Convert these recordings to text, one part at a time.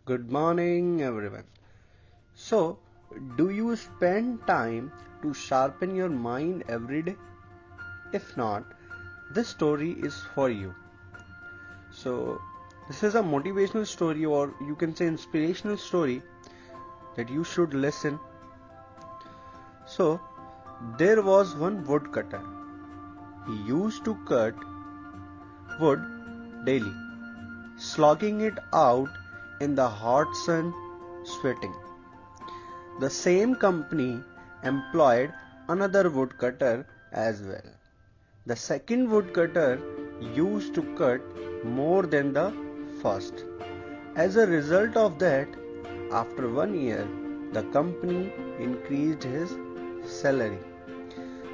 Good morning, everyone. So, do you spend time to sharpen your mind every day? If not, this story is for you. So, this is a motivational story, or you can say inspirational story that you should listen. So, there was one woodcutter. He used to cut wood daily, slogging it out in the hot sun, sweating. The same company employed another woodcutter as well. The second woodcutter used to cut more than the first. As a result of that, after 1 year, the company increased his salary.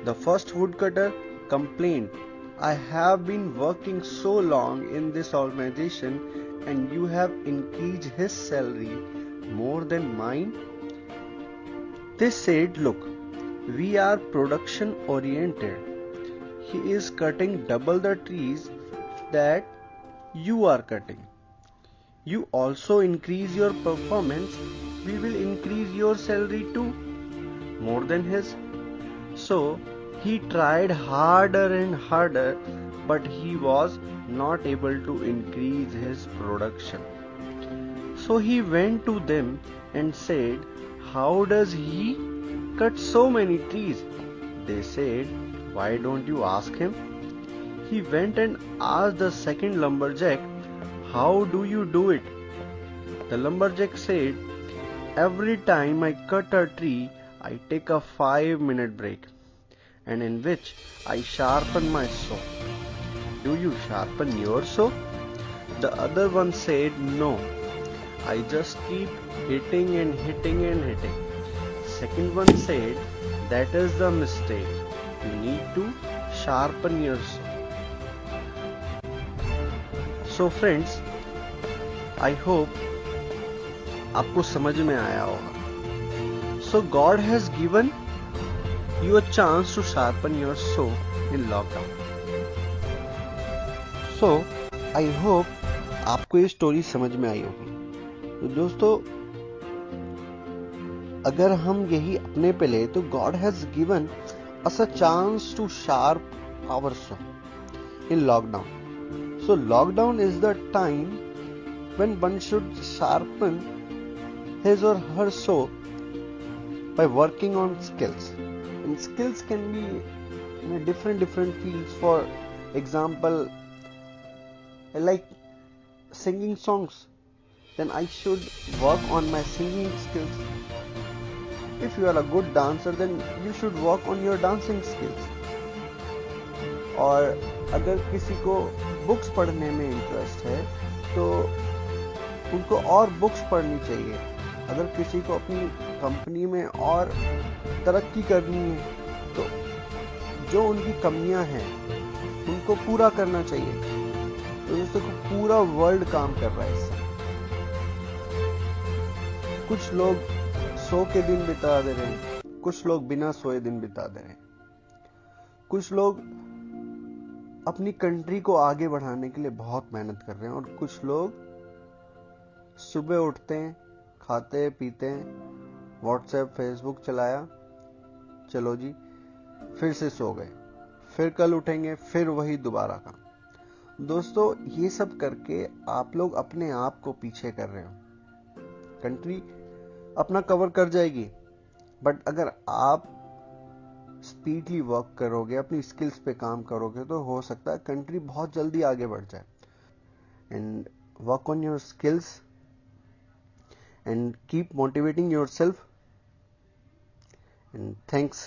The first woodcutter complained, "I have been working so long in this organization and you have increased his salary more than mine." They said, "Look, we are production oriented. He is cutting double the trees that you are cutting. You also increase your performance, we will increase your salary too, more than his." So he tried harder and harder, but he was not able to increase his production. So he went to them and said, "How does he cut so many trees?" They said, "Why don't you ask him?" He went and asked the second lumberjack, "How do you do it?" The lumberjack said, "Every time I cut a tree, I take a 5-minute break, and in which I sharpen my saw. Do you sharpen your saw?" The other one said, "No, I just keep hitting and hitting and hitting." Second one said, "That is the mistake. You need to sharpen your saw." So friends, I hope आपको समझ में आया होगा. So God has given you a chance to sharpen your saw in lockdown. So I hope आपको ये story समझ में आई होगी. तो दोस्तों, अगर हम यही अपने पे ले तो God has given us a chance to sharpen our saw in lockdown. So lockdown is the time when one should sharpen his or her saw by working on skills. And skills can be in different fields. For example, like singing songs, then I should work on my singing skills. If you are a good dancer, then you should work on your dancing skills. और अगर किसी को books पढ़ने में interest है तो उनको और बुक्स पढ़नी चाहिए. अगर किसी को अपनी कंपनी में और तरक्की करनी है तो जो उनकी कमियां हैं उनको पूरा करना चाहिए. तो दोस्तों, पूरा वर्ल्ड काम कर रहा है इस समय. कुछ लोग सो के दिन बिता दे रहे हैं, कुछ लोग बिना सोए दिन बिता दे रहे हैं, कुछ लोग अपनी कंट्री को आगे बढ़ाने के लिए बहुत मेहनत कर रहे हैं, और कुछ लोग सुबह उठते हैं, खाते पीते हैं, व्हाट्सएप फेसबुक चलाया, चलो जी फिर से सो गए, फिर कल उठेंगे, फिर वही दोबारा काम. दोस्तों, ये सब करके आप लोग अपने आप को पीछे कर रहे हो. कंट्री अपना कवर कर जाएगी, बट अगर आप स्पीडली वर्क करोगे, अपनी स्किल्स पे काम करोगे, तो हो सकता है कंट्री बहुत जल्दी आगे बढ़ जाए. And work on your skills and keep motivating yourself, and thanks